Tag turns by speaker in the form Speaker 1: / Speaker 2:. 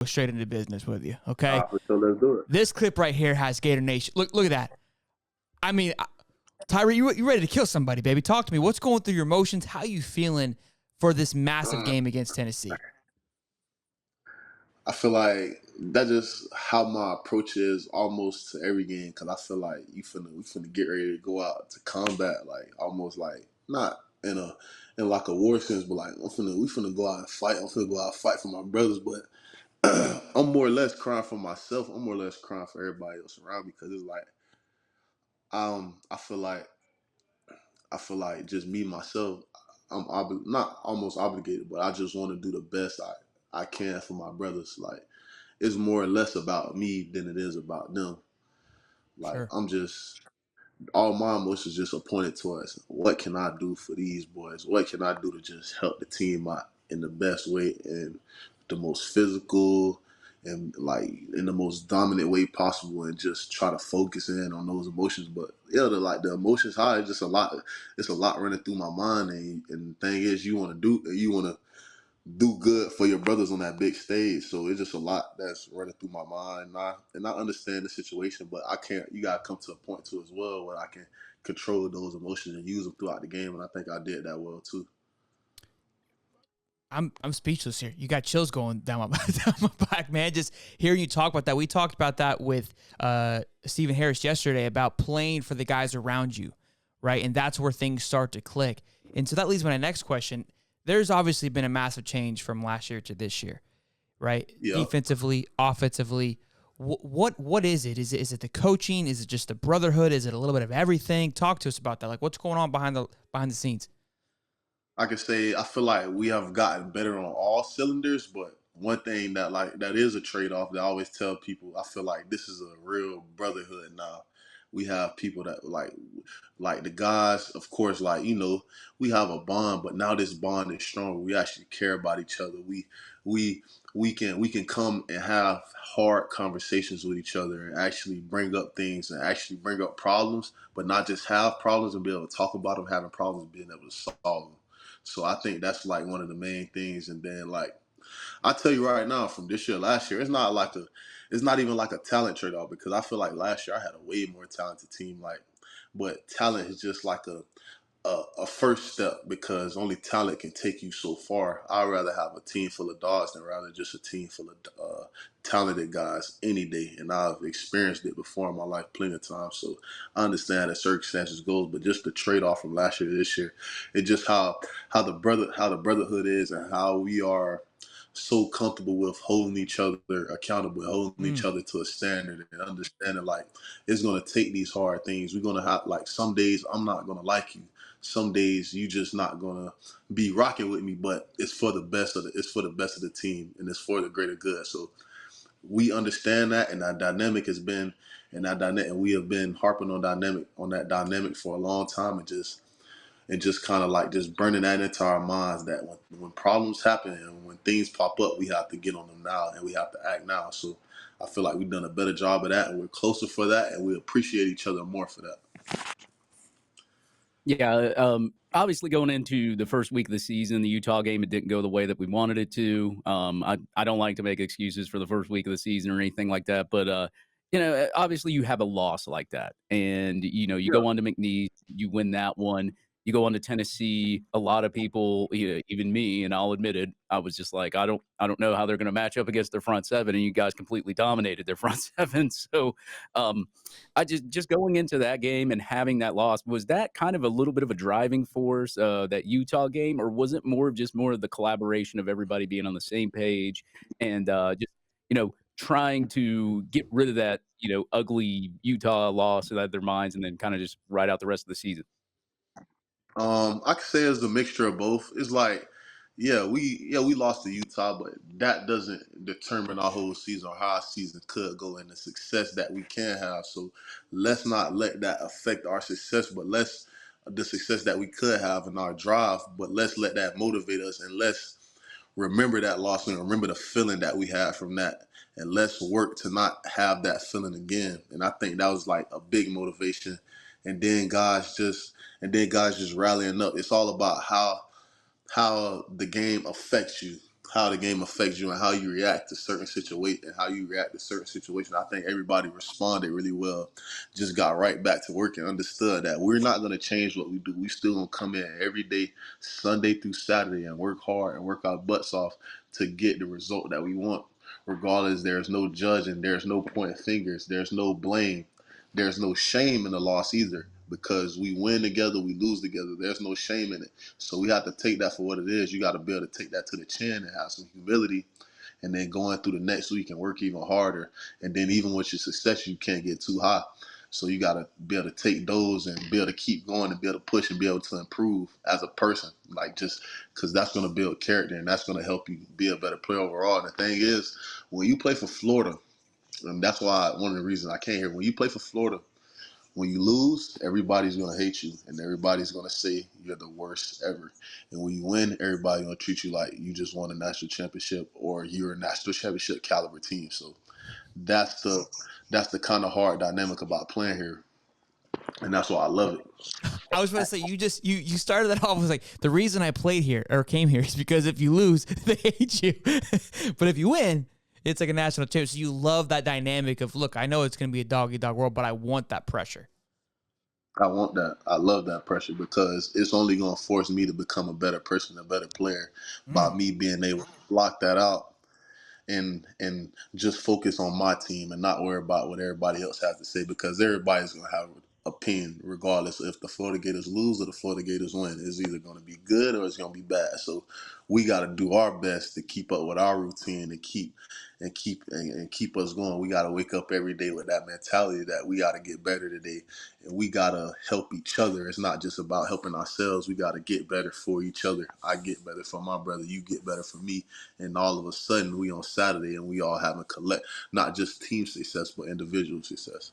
Speaker 1: go straight into business with you, okay?
Speaker 2: So let's do it.
Speaker 1: This clip right here has Gator Nation. Look at that. I mean, Tyree, you ready to kill somebody, baby? Talk to me. What's going through your emotions? How you feeling for this massive game against Tennessee?
Speaker 2: I feel like that's just how my approach is almost to every game, because I feel like we finna get ready to go out to combat, like almost like not in like a war sense, but like we finna go out and fight. I'm finna go out and fight for my brothers, but I'm more or less crying for myself. I'm more or less crying for everybody else around me, because it's like I feel like just me myself. Not almost obligated, but I just want to do the best I can for my brothers. Like, it's more or less about me than it is about them. Like,
Speaker 1: Sure.
Speaker 2: I'm just, all my emotions just are pointed towards what can I do for these boys? What can I do to just help the team out in the best way and the most physical and like in the most dominant way possible, and just try to focus in on those emotions. But yeah, the emotions high, it's just a lot. It's a lot running through my mind, and the thing is, you want to do good for your brothers on that big stage. So it's just a lot that's running through my mind. And I understand the situation, but I can't. You gotta come to a point too as well where I can control those emotions and use them throughout the game. And I think I did that well too.
Speaker 1: I'm speechless here. You got chills going down my back, man. Just hearing you talk about that. We talked about that with Stephen Harris yesterday about playing for the guys around you, right? And that's where things start to click. And so that leads me to my next question. There's obviously been a massive change from last year to this year, right?
Speaker 2: Yeah.
Speaker 1: Defensively, offensively. What is it? Is it the coaching? Is it just the brotherhood? Is it a little bit of everything? Talk to us about that. Like, what's going on behind the scenes?
Speaker 2: I can say I feel like we have gotten better on all cylinders, but one thing that is a trade off that I always tell people, I feel like this is a real brotherhood now. We have people that like the guys, of course, like, we have a bond, but now this bond is stronger. We actually care about each other. We we can come and have hard conversations with each other and actually bring up things and actually bring up problems, but not just have problems and be able to talk about them, having problems and being able to solve them. So I think that's like one of the main things. And then, like, I tell you right now, from this year, last year, it's not even like a talent trade off, because I feel like last year I had a way more talented team. Like, but talent is just like a first step, because only talent can take you so far. I'd rather have a team full of dogs than rather just a team full of talented guys any day. And I've experienced it before in my life plenty of times. So I understand that circumstances goes, but just the trade off from last year to this year, it just how the brotherhood is, and how we are so comfortable with holding each other accountable, holding each other to a standard, and understanding like it's gonna take these hard things. We're gonna have, like, some days I'm not gonna like you. Some days you just not gonna be rocking with me, but it's for the best of the team, and it's for the greater good. So we understand that, and that dynamic has been, and we have been harping on that dynamic for a long time, and just kind of like just burning that into our minds, that when problems happen and when things pop up, we have to get on them now and we have to act now. So I feel like we've done a better job of that, and we're closer for that, and we appreciate each other more for that.
Speaker 3: Yeah, obviously going into the first week of the season, the Utah game, it didn't go the way that we wanted it to. I don't like to make excuses for the first week of the season or anything like that, but obviously you have a loss like that, and you go on to McNeese, you win that one. You go on to Tennessee. A lot of people, even me, and I'll admit it, I was just like, I don't know how they're going to match up against their front seven, and you guys completely dominated their front seven. So, I just going into that game and having that loss, was that kind of a little bit of a driving force, that Utah game, or was it more of the collaboration of everybody being on the same page and just trying to get rid of that ugly Utah loss out of their minds, and then kind of just ride out the rest of the season?
Speaker 2: I could say it's a mixture of both. It's like, we lost to Utah, but that doesn't determine our whole season or how our season could go and the success that we can have. So let's not let that affect our success, but the success that we could have in our drive, but let's let that motivate us, and let's remember that loss and remember the feeling that we had from that, and let's work to not have that feeling again. And I think that was like a big motivation. And then guys just rallying up. It's all about how the game affects you, how the game affects you and how you react to certain situations and how you react to certain situations. I think everybody responded really well. Just got right back to work and understood that we're not going to change what we do. We still going to come in every day, Sunday through Saturday, and work hard and work our butts off to get the result that we want. Regardless, there's no judging, there's no pointing fingers, there's no blame, there's no shame in the loss either. Because we win together, we lose together. There's no shame in it. So we have to take that for what it is. You got to be able to take that to the chin and have some humility, and then going through the next week and work even harder. And then even with your success, you can't get too high. So you got to be able to take those and be able to keep going and be able to push and be able to improve as a person. Like, just because that's going to build character and that's going to help you be a better player overall. And the thing is, when you play for Florida, and that's why one of the reasons I came here, when you play for Florida, when you lose, everybody's going to hate you and everybody's going to say you're the worst ever. And when you win, everybody's going to treat you like you just won a national championship or you're a national championship caliber team. So that's the kind of hard dynamic about playing here. And that's why I love it.
Speaker 1: I was going to say, you started that off with like, the reason I played here or came here is because if you lose, they hate you. But if you win, it's like a national championship. So you love that dynamic of, look, I know it's going to be a dog-eat-dog world, but I want that pressure.
Speaker 2: I want that. I love that pressure because it's only going to force me to become a better person, a better player by me being able to block that out and just focus on my team and not worry about what everybody else has to say, because everybody's going to have an opinion regardless if the Florida Gators lose or the Florida Gators win. It's either going to be good or it's going to be bad. So we got to do our best to keep up with our routine and keep us going. We got to wake up every day with that mentality that we got to get better today, and we got to help each other. It's not just about helping ourselves. We got to get better for each other. I get better for my brother. You get better for me. And all of a sudden, we on Saturday and we all having collect, not just team success, but individual success.